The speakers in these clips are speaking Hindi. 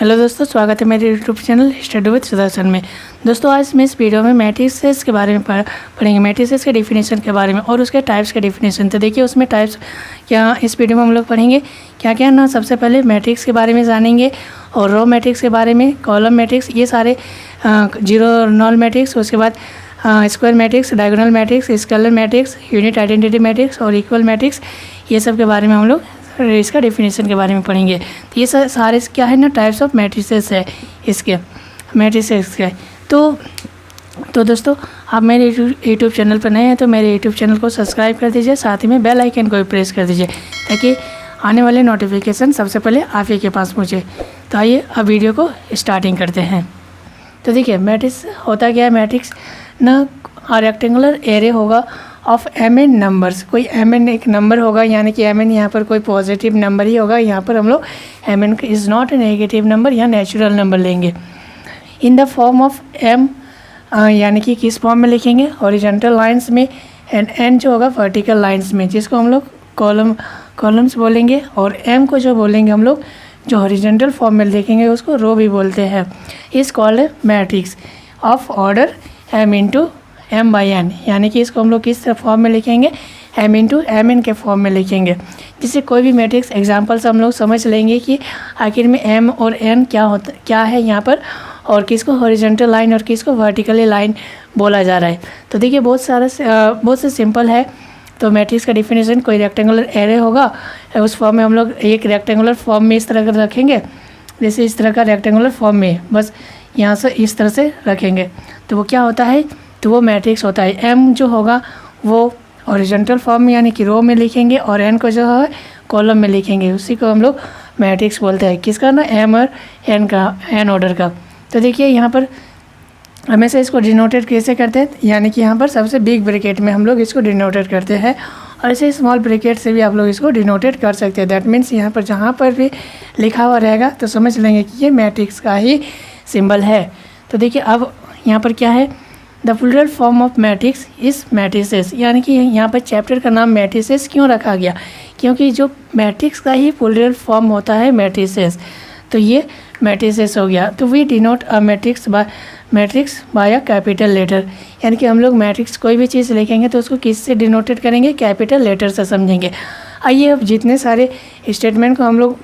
हेलो दोस्तों, स्वागत है मेरे YouTube channel study with Sudarshan में। दोस्तों आज मैं इस वीडियो में मैट्रिसेस के बारे में पढ़ेंगे, मैट्रिसेस के डिफिनेशन के बारे में और उसके टाइप्स के डिफिनेशन। तो देखिए उसमें टाइप्स क्या इस वीडियो में हम लोग पढ़ेंगे क्या क्या ना। सबसे पहले मैट्रिक्स के बारे में जानेंगे और रो मैट्रिक्स के बारे में, कॉलम मैट्रिक्स, ये सारे जीरो नॉल मैट्रिक्स, उसके बाद square matrix, diagonal matrix, scalar matrix, unit identity matrix और इक्वल मैट्रिक्स, ये सब के बारे में हम लोग इसका डेफिनेशन के बारे में पढ़ेंगे। तो ये सारे क्या है ना, टाइप्स ऑफ मैट्रिसेस है इसके, मैट्रिसेस के। तो दोस्तों आप मेरे यूट्यूब चैनल पर नए हैं तो मेरे यूट्यूब चैनल को सब्सक्राइब कर दीजिए, साथ ही में बेल आइकन को भी प्रेस कर दीजिए ताकि आने वाले नोटिफिकेशन सबसे पहले आप ही के पास पहुँचे। तो आइए अब वीडियो को स्टार्टिंग करते हैं। तो देखिए मैट्रिक्स होता क्या है, मैट्रिक्स ना रेक्टेंगुलर एरे होगा ऑफ एम एन नंबर्स। कोई एम एन एक नंबर होगा, यानी कि एम एन यहाँ पर कोई पॉजिटिव नंबर ही होगा। यहाँ पर हम लोग m n is not a negative number या नेचुरल नंबर लेंगे। In the form of m, यानी कि किस फॉर्म में लिखेंगे, हॉरिजॉन्टल लाइंस में, एंड एन जो होगा वर्टिकल लाइंस में, जिसको हम लोग कॉलम्स बोलेंगे। और एम को जो बोलेंगे हम लोग, जो हॉरिजॉन्टल फॉर्म में लिखेंगे उसको रो भी बोलते हैं। Is called matrix of order m into m by n, यानी कि इसको हम लोग किस फॉर्म में लिखेंगे, एम इंटू एम एन के फॉर्म में लिखेंगे। जिससे कोई भी मैट्रिक्स एग्जांपल से हम लोग समझ लेंगे कि आखिर में एम और एन क्या है यहाँ पर, और किसको हॉरिजॉन्टल लाइन और किसको वर्टिकली लाइन बोला जा रहा है। तो देखिए बहुत से सिंपल है। तो मैट्रिक्स का डिफिनेशन, कोई रेक्टेंगुलर एरे होगा, उस फॉर्म में हम लोग एक रेक्टेंगुलर फॉर्म में इस तरह का रखेंगे, जैसे इस तरह का रेक्टेंगुलर फॉर्म में, बस यहाँ से इस तरह से रखेंगे। तो वो क्या होता है, तो वो मैट्रिक्स होता है। एम जो होगा वो हॉरिजॉन्टल फॉर्म में यानी कि रो में लिखेंगे, और एन को जो है कॉलम में लिखेंगे। उसी को हम लोग मैट्रिक्स बोलते हैं। किसका ना, एम और एन का, एन ऑर्डर का। तो देखिए यहाँ पर हमेशा इसको डिनोटेड कैसे करते हैं, यानी कि यहाँ पर सबसे बिग ब्रैकेट में हम लोग इसको डिनोटेड करते हैं, और ऐसे स्मॉल ब्रैकेट से भी आप लोग इसको डिनोटेड कर सकते हैं। दैट मीन्स यहाँ पर जहाँ पर भी लिखा हुआ रहेगा तो समझ लेंगे कि ये मैट्रिक्स का ही सिंबल है। तो देखिए अब यहाँ पर क्या है, the plural form of matrix is matrices, यानी कि यहाँ पर चैप्टर का नाम मैट्रिसेस क्यों रखा गया, क्योंकि जो मैट्रिक्स का ही प्लूरल फॉर्म होता है मैट्रिसेस, तो ये मैट्रिसेस हो गया। तो we denote a matrix by a capital letter, यानी कि हम लोग मैट्रिक्स कोई भी चीज़ लिखेंगे तो उसको किससे डिनोटेड करेंगे, कैपिटल लेटर से समझेंगे। आइए अब जितने सारे स्टेटमेंट को हम लोग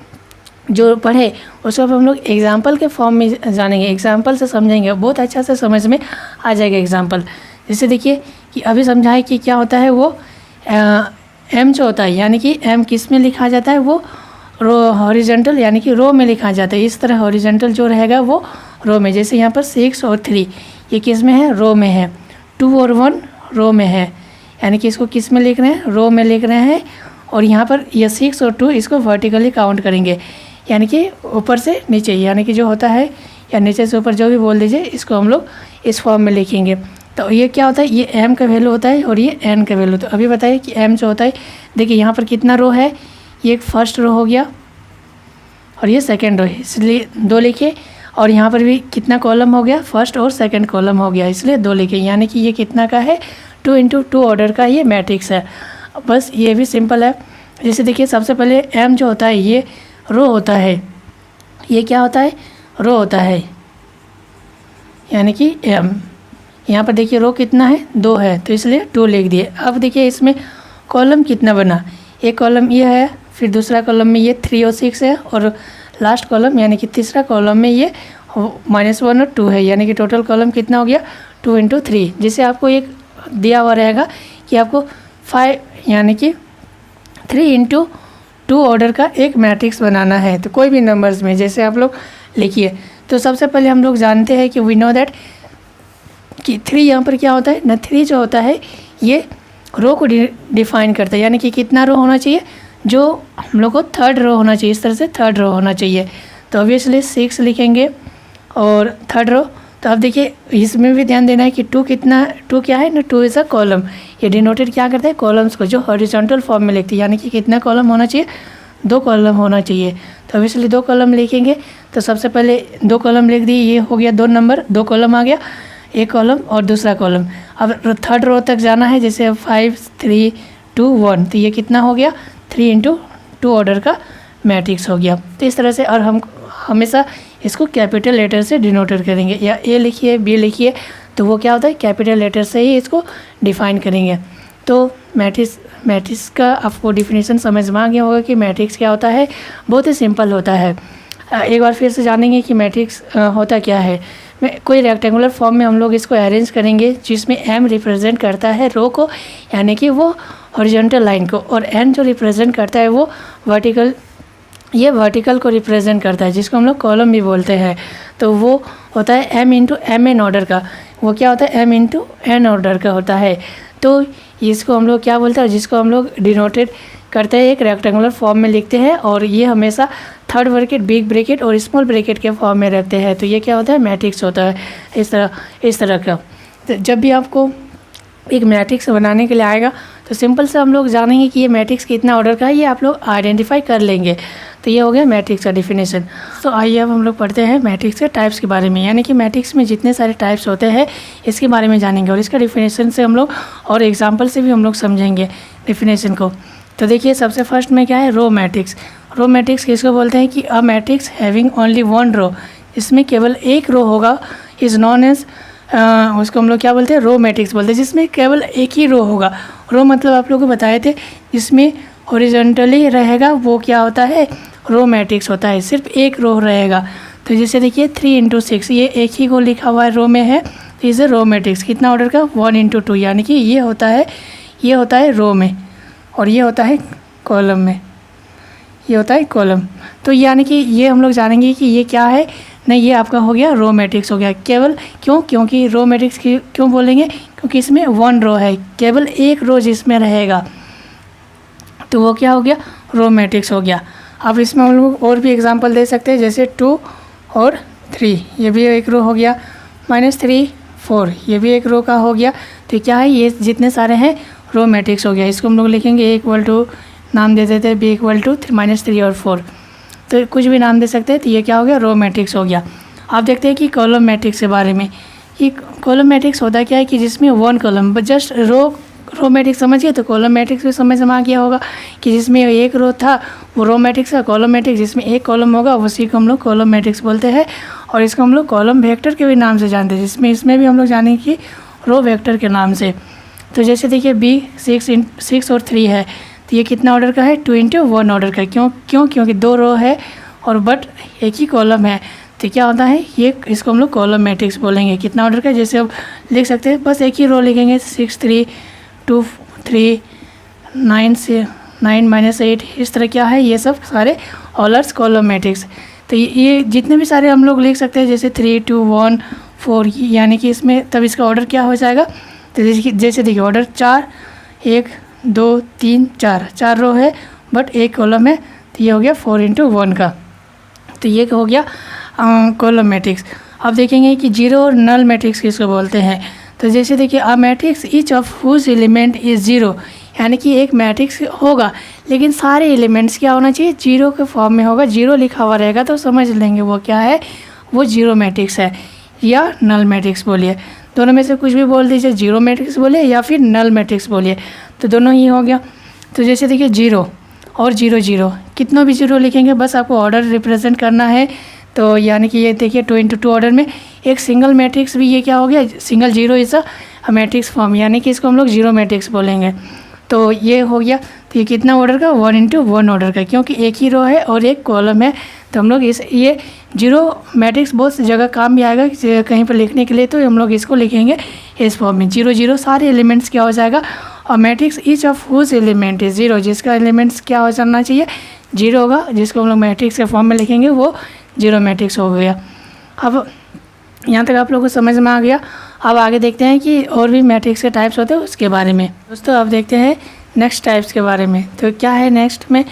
जो पढ़े उसको अब हम लोग एग्जाम्पल के फॉर्म में जानेंगे, एग्जाम्पल से समझेंगे, बहुत अच्छा से समझ में आ जाएगा एग्जाम्पल। जैसे देखिए कि अभी समझा है कि क्या होता है वो एम जो होता है, यानी कि एम किस में लिखा जाता है, वो रो हॉरिजॉन्टल यानी कि रो में लिखा जाता है। इस तरह हॉरिजॉन्टल जो रहेगा वो रो में, जैसे यहाँ पर 6 और 3 ये किस में है, रो में है। 2 और 1 रो में है, यानी कि इसको किस में लिख रहे हैं, रो में लिख रहे हैं। और यहाँ पर ये 6 और 2 इसको वर्टिकली काउंट करेंगे, यानी कि ऊपर से नीचे, यानी कि जो होता है या नीचे से ऊपर जो भी बोल दीजिए, इसको हम लोग इस फॉर्म में लिखेंगे। तो ये क्या होता है, ये एम का वैल्यू होता है और ये एन का वैल्यू। तो अभी बताइए कि एम जो होता है, देखिए यहाँ पर कितना रो है, ये एक फर्स्ट रो हो गया और ये सेकेंड रो है, इसलिए 2 लिखे। और यहाँ पर भी कितना कॉलम हो गया, फर्स्ट और सेकेंड कॉलम हो गया, इसलिए 2 लिखे। यानी कि ये कितना का है, 2 इंटू 2 ऑर्डर का ये मैट्रिक्स है। बस ये भी सिंपल है। जैसे देखिए सबसे पहले एम जो होता है ये रो होता है, ये क्या होता है, रो होता है, यानी कि एम। यहाँ पर देखिए रो कितना है, 2 है, तो इसलिए 2 लिख दिए। अब देखिए इसमें कॉलम कितना बना, एक कॉलम ये है, फिर दूसरा कॉलम में ये 3 और 6 है, और लास्ट कॉलम यानी कि तीसरा कॉलम में ये -1 और 2 है, यानी कि टोटल कॉलम कितना हो गया, 2 इंटू 3। जिससे आपको एक दिया हुआ रहेगा कि आपको 5 यानी कि 3 इंटू 2 ऑर्डर का एक मैट्रिक्स बनाना है। तो कोई भी नंबर्स में जैसे आप लोग लिखिए। तो सबसे पहले हम लोग जानते हैं कि वी नो दैट कि 3 यहाँ पर क्या होता है ना, 3 जो होता है ये रो को डिफाइन करता है, यानी कि कितना रो होना चाहिए, जो हम लोग को थर्ड रो होना चाहिए, इस तरह से थर्ड रो होना चाहिए। तो ऑब्वियसली 6 लिखेंगे और थर्ड रो। तो अब देखिए इसमें भी ध्यान देना है कि 2 क्या है ना, 2 इज़ अ कॉलम। ये डिनोटेड क्या करता है, कॉलम्स को जो हॉरिजॉन्टल फॉर्म में लिखती है, यानी कि कितना कॉलम होना चाहिए, 2 कॉलम होना चाहिए। तो ऑब्वियसली 2 कॉलम लिखेंगे। तो सबसे पहले 2 कॉलम लिख दिए, ये हो गया 2 नंबर, 2 कॉलम आ गया, एक कॉलम और दूसरा कॉलम। अब थर्ड रो तक जाना है, जैसे 5 3 2 1, तो ये कितना हो गया, 3 इंटू 2 ऑर्डर का मैट्रिक्स हो गया। तो इस तरह से और हम हमेशा इसको कैपिटल लेटर से डिनोटेड करेंगे, या ए लिखिए, बी लिखिए, तो वो क्या होता है कैपिटल लेटर से ही इसको डिफाइन करेंगे। तो मैट्रिक्स का आपको डिफिनेशन समझ में आ गया होगा कि मैट्रिक्स क्या होता है। बहुत ही सिंपल होता है। एक बार फिर से जानेंगे कि मैट्रिक्स होता क्या है। कोई रेक्टेंगुलर फॉर्म में हम लोग इसको अरेंज करेंगे, जिसमें एम रिप्रेजेंट करता है रो को, यानी कि वो हॉरिजॉन्टल लाइन को, और एन जो रिप्रेजेंट करता है वो वर्टिकल, ये वर्टिकल को रिप्रेजेंट करता है, जिसको हम लोग कॉलम भी बोलते हैं। तो वो होता है m into m n order का। वो क्या होता है एम इंटू एन ऑर्डर का होता है। तो इसको हम लोग क्या बोलते हैं, जिसको हम लोग डिनोटेड करते हैं एक रेक्टेंगुलर फॉर्म में लिखते हैं, और ये हमेशा थर्ड ब्रैकेट, बिग ब्रैकेट और स्मॉल ब्रैकेट के फॉर्म में रखते हैं। तो ये क्या होता है मैट्रिक्स होता है इस तरह का। तो जब भी आपको एक मैट्रिक्स बनाने के लिए आएगा तो सिंपल से हम लोग जानेंगे कि ये मैट्रिक्स कितना ऑर्डर का है, ये आप लोग आइडेंटिफाई कर लेंगे। तो ये हो गया मैट्रिक्स का डिफिनेशन। तो आइए अब हम लोग पढ़ते हैं मैट्रिक्स के टाइप्स के बारे में, यानी कि मैट्रिक्स में जितने सारे टाइप्स होते हैं इसके बारे में जानेंगे, और इसका डिफिनेशन से हम लोग और एग्जाम्पल से भी हम लोग समझेंगे डिफिनेशन को। तो देखिए सबसे फर्स्ट में क्या है रो मैट्रिक्स। रो मैट्रिक्स किसको बोलते हैं कि a matrix having only one row, इसमें केवल एक रो होगा, इज़ नॉन एज, उसको हम लोग क्या बोलते हैं रो मैट्रिक्स बोलते हैं, जिसमें केवल एक ही रो होगा। रो मतलब आप लोगों को बताए थे जिसमें हॉरिजॉन्टली रहेगा वो क्या होता है रो मैट्रिक्स होता है, सिर्फ एक रो रहेगा। तो जैसे देखिए 3 × 6 ये एक ही को लिखा हुआ है रो में है, तो इसे रो मैट्रिक्स कितना ऑर्डर का 1 × 2, यानी कि ये होता है रो में, और ये होता है कॉलम में, ये होता है कॉलम। तो यानी कि ये हम लोग जानेंगे कि ये क्या है, नहीं ये आपका हो गया रो मैट्रिक्स हो गया। केवल क्योंकि रो मैट्रिक्स क्यों बोलेंगे, क्योंकि इसमें वन रो है, केवल एक रो जिसमें रहेगा, तो वो क्या हो गया रो मैट्रिक्स हो गया। अब इसमें हम लोग और भी एग्जांपल दे सकते हैं, जैसे 2 और 3 ये भी एक रो हो गया, -3 4 ये भी एक रो का हो गया। तो क्या है ये जितने सारे हैं रो मैट्रिक्स हो गया। इसको हम लोग लिखेंगे A = नाम दे देते हैं B = -3 और 4, तो कुछ भी नाम दे सकते हैं। तो ये क्या हो गया रो मैट्रिक्स हो गया। आप देखते हैं कि कॉलम मैट्रिक्स के बारे में, कि कॉलम मैट्रिक्स होता क्या है कि जिसमें one column, just row matrix समझिए तो कॉलम मैट्रिक्स भी समझ में आ गया होगा कि जिसमें एक रो था वो रो मैट्रिक्स का। कॉलम मैट्रिक्स जिसमें एक कॉलम होगा उसी को हम लोग कॉलम मैट्रिक्स बोलते हैं, और इसको हम लोग कॉलम वेक्टर के भी नाम से जानते हैं, जिसमें इसमें भी हम लोग जानेंगे कि रो वेक्टर के नाम से। तो जैसे देखिए B 6 और 3 है, तो ये कितना ऑर्डर का है 2 × 1 ऑर्डर का। क्योंकि 2 रो है और बट एक ही कॉलम है, तो क्या होता है ये इसको हम लोग कॉलम मैट्रिक्स बोलेंगे। कितना ऑर्डर का, जैसे अब लिख सकते हैं बस एक ही रो लिखेंगे 6 3 2 3 9 से 9 - 8, इस तरह क्या है ये सब सारे ऑर्डर्स कॉलम मैट्रिक्स। तो ये जितने भी सारे हम लोग लिख सकते हैं, जैसे 3 2 1 4, यानी कि इसमें तब इसका ऑर्डर क्या हो जाएगा। तो जैसे देखिए ऑर्डर 4 1 2 3 4 रो है बट एक कॉलम है, तो ये हो गया 4 × 1 का। तो ये हो गया कॉलम मैट्रिक्स। अब देखेंगे कि जीरो और नल मैट्रिक्स किसको बोलते हैं। तो जैसे देखिए a matrix each of whose element is zero, यानी कि एक मैट्रिक्स होगा लेकिन सारे एलिमेंट्स क्या होना चाहिए जीरो के फॉर्म में होगा। जीरो लिखा हुआ रहेगा तो समझ लेंगे वो क्या है, वो जीरो मैट्रिक्स है या नल मैट्रिक्स बोलिए, दोनों में से कुछ भी बोल दीजिए, जीरो मैट्रिक्स बोलिए या फिर नल मैट्रिक्स बोलिए, तो दोनों ही हो गया। तो जैसे देखिए 0 और 0 0, कितनों भी 0 लिखेंगे बस आपको ऑर्डर रिप्रेजेंट करना है। तो यानी कि ये देखिए 2 × 2 ऑर्डर में एक सिंगल मैट्रिक्स भी ये क्या हो गया, single zero is a matrix form, यानी कि इसको हम लोग जीरो मैट्रिक्स बोलेंगे। तो ये हो गया। तो ये कितना ऑर्डर का 1 × 1 ऑर्डर का, क्योंकि एक ही रो है और एक कॉलम है, तो हम लोग ये जीरो मैट्रिक्स बहुत जगह काम भी आएगा कहीं पर लिखने के लिए, तो हम लोग इसको लिखेंगे इस फॉर्म में 0 0, सारे एलिमेंट्स क्या हो जाएगा, और matrix each of whose element is zero, जिसका एलिमेंट्स क्या हो जाना चाहिए जीरो होगा, जिसको हम लोग मैट्रिक्स के फॉर्म में लिखेंगे वो जीरो मैट्रिक्स हो गया। अब यहाँ तक आप लोगों को समझ में आ गया। अब आगे देखते हैं कि और भी मैट्रिक्स के टाइप्स होते हैं उसके बारे में। दोस्तों अब देखते हैं नेक्स्ट टाइप्स के बारे में। तो क्या है नेक्स्ट में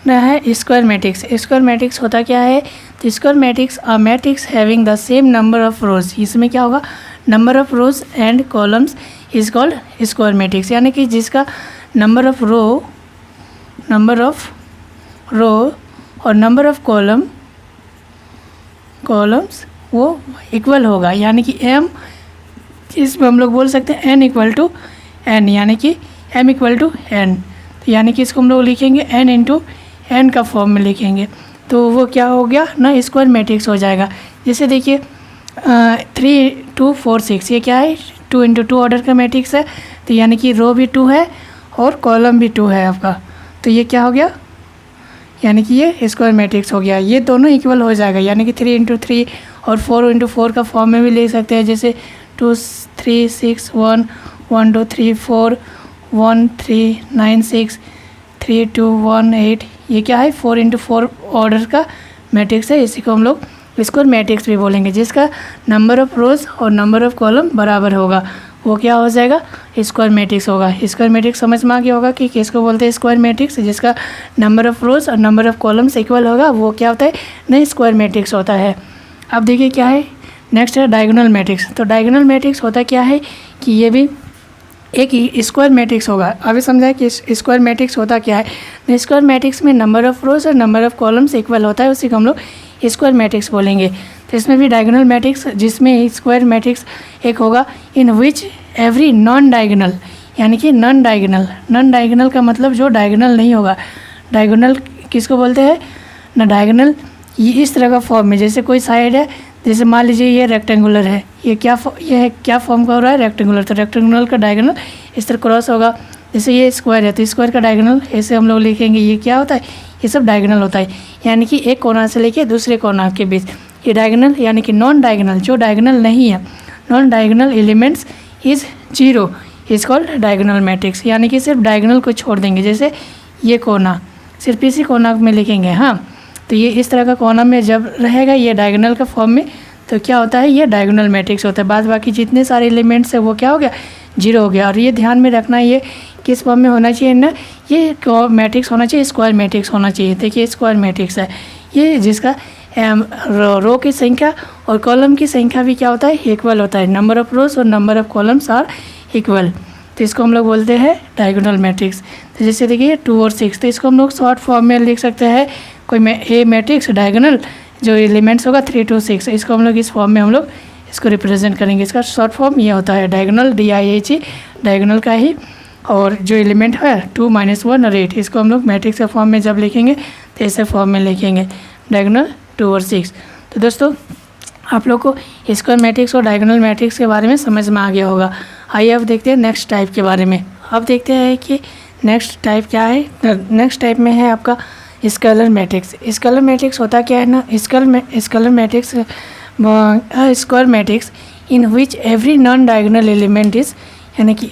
ना है स्क्वायर मैट्रिक्स। स्क्वायर मैट्रिक्स होता क्या है, तो square matrix a matrix having the same number of रोज, इसमें क्या होगा number of rose and columns is called square matrix, यानी कि जिसका नंबर ऑफ रो और नंबर ऑफ कॉलम्स वो इक्वल होगा, यानी कि m, इसमें हम लोग बोल सकते हैं n = n, यानी कि m = n, तो यानी कि इसको हम लोग लिखेंगे n × n का फॉर्म में लिखेंगे। तो वो क्या हो गया ना, स्क्वायर मैट्रिक्स हो जाएगा। जैसे देखिए 3 2 4 6 ये क्या है, 2 इंटू 2 ऑर्डर का मैट्रिक्स है, तो यानी कि रो भी 2 है और कॉलम भी 2 है आपका, तो ये क्या हो गया, यानी कि ये स्क्वायर मैट्रिक्स हो गया। ये दोनों इक्वल हो जाएगा, यानी कि 3 इंटू 3 और 4 इंटू 4 का फॉर्म में भी ले सकते हैं, जैसे 2 3 6 1 1 2 3 4 1 3 9 6 3 2 1 8, ये क्या है 4 इंटू 4 ऑर्डर का मैट्रिक्स है। इसी को हम लोग स्क्वायर मैट्रिक्स भी बोलेंगे, जिसका नंबर ऑफ रोज और नंबर ऑफ कॉलम बराबर होगा, वो क्या हो जाएगा, स्क्वायर मैट्रिक्स होगा। स्क्वायर मैट्रिक्स समझ में आ गया होगा कि किसको बोलते हैं स्क्वायर मैट्रिक्स, जिसका नंबर ऑफ रोज और नंबर ऑफ कॉलम्स इक्वल होगा, वो क्या होता है, नहीं स्क्वायर मैट्रिक्स होता है। अब देखिए क्या है, नेक्स्ट है डायगोनल मैट्रिक्स। तो डायगोनल मैट्रिक्स होता क्या है कि ये भी एक स्क्वायर मैट्रिक्स होगा। अभी समझा कि स्क्वायर मैट्रिक्स होता क्या है, स्क्वायर मैट्रिक्स में नंबर ऑफ रोज और नंबर ऑफ कॉलम्स इक्वल होता है, उसी को हम लोग स्क्वायर मैट्रिक्स बोलेंगे। तो इसमें भी डायगोनल मैट्रिक्स, जिसमें स्क्वायर मैट्रिक्स एक होगा in which every non diagonal, यानी कि नॉन डायगोनल का मतलब जो डायगोनल नहीं होगा। डायगोनल किसको बोलते हैं ना, डायगोनल ये इस तरह का फॉर्म में, जैसे कोई साइड है, जैसे मान लीजिए ये रेक्टेंगुलर है, ये क्या फॉर्म का हो रहा है, रेक्टेंगुलर, तो रेक्टेंगुलर का डायगोनल इस तरह क्रॉस होगा। जैसे ये स्क्वायर है तो स्क्वायर का डायगोनल ऐसे हम लोग लिखेंगे, ये क्या होता है, ये सब डायगोनल होता है, यानी कि एक कोना से लेके दूसरे कोना के बीच। ये डायगोनल यानी कि नॉन डायगोनल, जो डायगोनल नहीं है, non diagonal elements is 0 is called diagonal matrix, यानी कि सिर्फ डायगोनल को छोड़ देंगे। जैसे ये कोना, सिर्फ इसी कोना में लिखेंगे, हाँ, तो ये इस तरह का कोना में जब रहेगा ये डायगोनल का फॉर्म में, तो क्या होता है, ये डायगोनल मैट्रिक्स होता है। बाद बाकी जितने सारे एलिमेंट्स है वो क्या हो गया, 0 हो गया। और ये ध्यान में रखना, ये किस फॉर्म में होना चाहिए ना, ये मैट्रिक्स होना चाहिए, स्क्वायर मैट्रिक्स होना चाहिए। देखिए स्क्वायर मैट्रिक्स है ये, जिसका रो की संख्या और कॉलम की संख्या भी क्या होता है, इक्वल होता है। नंबर ऑफ रोज और number of columns are equal, तो इसको हम लोग बोलते हैं डायगोनल मैट्रिक्स। तो जैसे देखिए 2 और 6, तो इसको हम लोग शॉर्ट फॉर्म में लिख सकते हैं, कोई ए मैट्रिक्स डायगोनल जो एलिमेंट्स होगा 3 2 6, इसको हम लोग इस फॉर्म में हम लोग इसको रिप्रेजेंट करेंगे। इसका शॉर्ट फॉर्म ये होता है डायगोनल, DIH, डायगोनल का ही, और जो एलिमेंट है 2 -1 और 8, इसको हम लोग मैट्रिक्स के फॉर्म में जब लिखेंगे तो ऐसे फॉर्म में लिखेंगे, डायगोनल 2 और 6। तो दोस्तों आप लोग को स्क्वायर मैट्रिक्स और डायगोनल मैट्रिक्स के बारे में समझ में आ गया होगा। आइए अब देखते हैं नेक्स्ट टाइप के बारे में। अब देखते हैं कि नेक्स्ट टाइप क्या है। नेक्स्ट टाइप में है आपका स्केलर मैट्रिक्स। स्केलर मैट्रिक्स होता क्या है ना, scalar matrix square matrix in which every non diagonal element is, यानी कि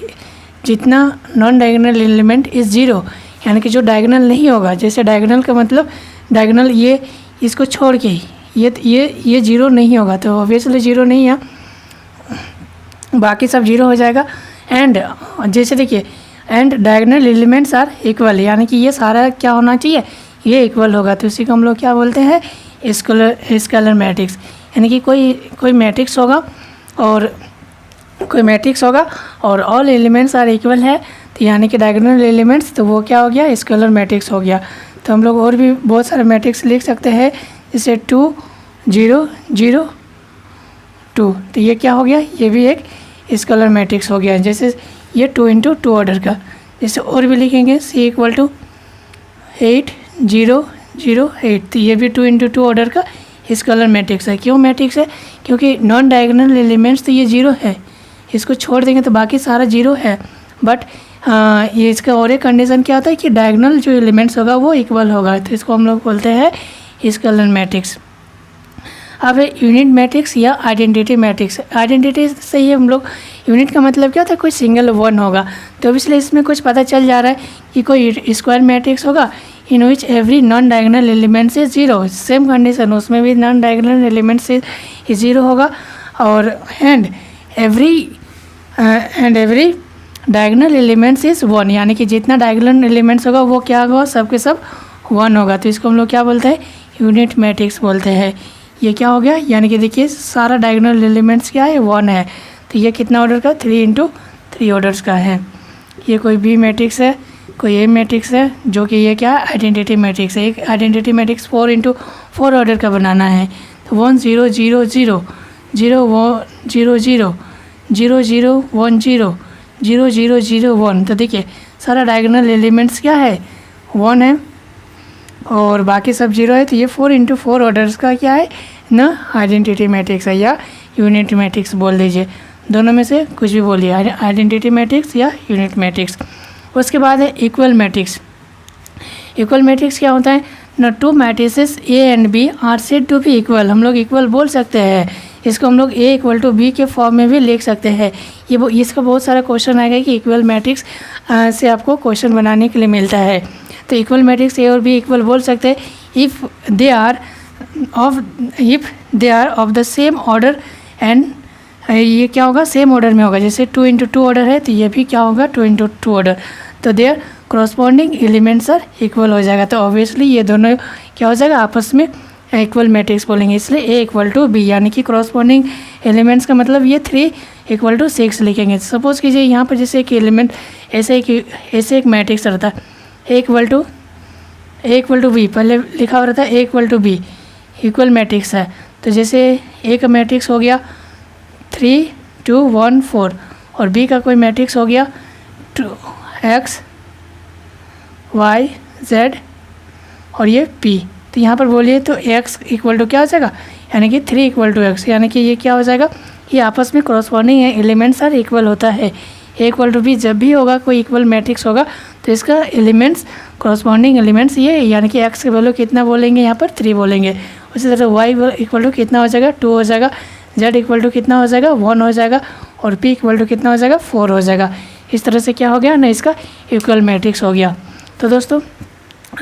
जितना नॉन डायगोनल एलिमेंट इज 0, यानी कि जो डायगोनल नहीं होगा। जैसे डायगोनल का मतलब डायगोनल ये इसको छोड़ के ये 0 नहीं होगा, तो ऑब्वियसली 0 नहीं है, बाकी सब 0 हो जाएगा। एंड जैसे देखिए and diagonal elements are equal, यानी कि ये सारा क्या होना चाहिए, ये इक्वल होगा, तो इसी को हम लोग क्या बोलते हैं, स्केलर मैट्रिक्स। यानी कि कोई मैट्रिक्स होगा और ऑल एलिमेंट्स आर इक्वल है, तो यानी कि डायगोनल एलिमेंट्स, तो वो क्या हो गया, स्केलर मैट्रिक्स हो गया। तो हम लोग और भी बहुत सारे मैट्रिक्स लिख सकते हैं, जैसे 2 0 0 2, तो ये क्या हो गया, ये भी एक स्केलर मैट्रिक्स हो गया। जैसे ये 2 इंटू 2 ऑर्डर का, जैसे और भी लिखेंगे C = 8 0 0 8, तो ये भी 2 इंटू 2 ऑर्डर का स्केलर मैट्रिक्स है। क्यों मैट्रिक्स है, क्योंकि नॉन डायगोनल एलिमेंट्स तो ये 0 है, इसको छोड़ देंगे तो बाकी सारा 0 है। बट ये इसका और एक कंडीशन क्या होता है कि डायगोनल जो एलिमेंट्स होगा वो इक्वल होगा, तो इसको हम लोग बोलते हैं स्केलर मैट्रिक्स। अब है यूनिट मैट्रिक्स या आइडेंटिटी मैट्रिक्स। आइडेंटिटी से ही हम लोग, यूनिट का मतलब क्या होता है, कोई सिंगल वन होगा, तो इसलिए इसमें कुछ पता चल जा रहा है कि कोई स्क्वायर मैट्रिक्स होगा in which every non diagonal elements is 0। Same condition, उसमें भी नॉन डायगोनल एलिमेंट्स इज 0 होगा, और and every diagonal elements is 1, यानी कि जितना डायगोनल एलिमेंट्स होगा वो क्या होगा, सब के सब 1 होगा, तो इसको हम लोग क्या बोलते हैं, यूनिट मैट्रिक्स बोलते हैं। ये क्या हो गया, यानी कि देखिए सारा डायगोनल एलिमेंट्स क्या है, 1 है, तो ये कितना ऑर्डर का, 3 इंटू 3 ऑर्डर्स का है। ये कोई बी मैट्रिक्स है, कोई ए मैट्रिक्स है, जो कि ये क्या आइडेंटिटी मैट्रिक्स है। एक आइडेंटिटी मैट्रिक्स 4 इंटू 4 ऑर्डर का बनाना है, तो 1 0 0 0 0 1 0 0 0 0 1 0 0 0 0 1, तो देखिए सारा डायगोनल एलिमेंट्स क्या है, 1 है। और बाकी सब 0 है, तो ये 4 × 4 ऑर्डर्स का क्या है ना, आइडेंटिटी मैट्रिक्स है या यूनिट मैट्रिक्स बोल दीजिए, दोनों में से कुछ भी बोलिए, आइडेंटिटी मैट्रिक्स या यूनिट मैट्रिक्स। उसके बाद है इक्वल मैट्रिक्स। इक्वल मैट्रिक्स क्या होता है ना, 2 matrices A and B are said to be equal. हम लोग इक्वल बोल सकते हैं, इसको हम लोग ए = बी के फॉर्म में भी लिख सकते हैं। इसका बहुत सारा क्वेश्चन आएगा कि इक्वल मैट्रिक्स से आपको क्वेश्चन बनाने के लिए मिलता है। तो इक्वल मैट्रिक्स ए और बी इक्वल बोल सकते हैं if they are of the same order and ये क्या होगा, सेम ऑर्डर में होगा। जैसे 2 × 2 ऑर्डर है, तो ये भी क्या होगा 2 × 2 ऑर्डर, तो their corresponding elements are equal हो जाएगा। तो ऑब्वियसली ये दोनों क्या हो जाएगा, आपस में इक्वल मैट्रिक्स बोलेंगे, इसलिए A = B, यानी कि करस्पॉन्डिंग एलिमेंट्स का मतलब ये 3 = 6 लिखेंगे। सपोज कीजिए यहाँ पर जैसे एक एलिमेंट ऐसे एक मैट्रिक्स रहता है, A = B, पहले लिखा हुआ रहता है A = B, इक्वल मैट्रिक्स है। तो जैसे A का मैट्रिक्स हो गया 3 2 1 4 और B का कोई मैट्रिक्स हो गया 2x y z और ये p। तो यहाँ पर बोलिए तो x = क्या हो जाएगा, यानी कि 3 = x, यानी कि ये क्या हो जाएगा, ये आपस में करस्पॉन्डिंग एलिमेंट्स आर इक्वल होता है। A = B जब भी होगा कोई इक्वल मैट्रिक्स होगा तो इसका एलिमेंट्स करस्पॉन्डिंग एलिमेंट्स ये, यानी कि x की वैल्यू कितना बोलेंगे, यहाँ पर 3 बोलेंगे। उसी तरह y = कितना हो जाएगा, 2 हो जाएगा, z = कितना हो जाएगा, 1 हो जाएगा, और p = कितना हो जाएगा, 4 हो जाएगा। इस तरह से क्या हो गया ना, इसका इक्वल मैट्रिक्स हो गया। तो दोस्तों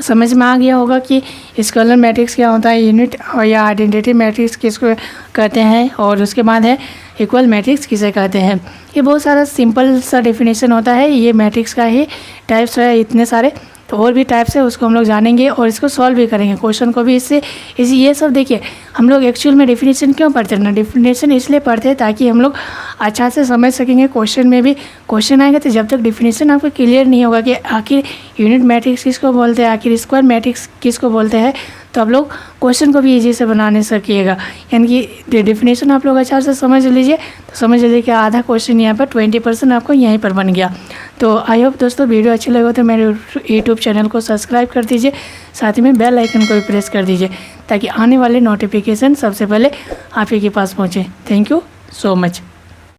समझ में आ गया होगा कि स्केलर मैट्रिक्स क्या होता है, यूनिट या आइडेंटिटी मैट्रिक्स किसको कहते हैं, और उसके बाद है इक्वल मैट्रिक्स किसे कहते हैं। ये बहुत सारा सिंपल सा डेफिनेशन होता है, ये मैट्रिक्स का ही टाइप्स है इतने सारे, तो और भी टाइप्स है उसको हम लोग जानेंगे और इसको सॉल्व भी करेंगे, क्वेश्चन को भी इससे ये सब देखिए हम लोग एक्चुअल में डेफिनेशन क्यों पढ़ते हैं ना, डेफिनेशन इसलिए पढ़ते हैं ताकि हम लोग अच्छा से समझ सकेंगे। क्वेश्चन में भी क्वेश्चन आएगा तो जब तक डेफिनेशन आपको क्लियर नहीं होगा कि आखिर यूनिट मैट्रिक्स किसको बोलते हैं, आखिर स्क्वायर मैट्रिक्स किसको बोलते हैं, तो आप लोग क्वेश्चन को भी इजी से बनाने सकिएगा। यानी कि डेफिनेशन आप लोग अच्छा से समझ लीजिए तो समझ लीजिए कि आधा क्वेश्चन यहाँ पर 20% आपको यहीं पर बन गया। तो आई होप दोस्तों वीडियो अच्छी लगे तो मेरे यूट्यूब चैनल को सब्सक्राइब कर दीजिए, साथ ही में बेल आइकन को भी प्रेस कर दीजिए ताकि आने वाले नोटिफिकेशन सबसे पहले आप ही के पास पहुँचे। Thank you so much.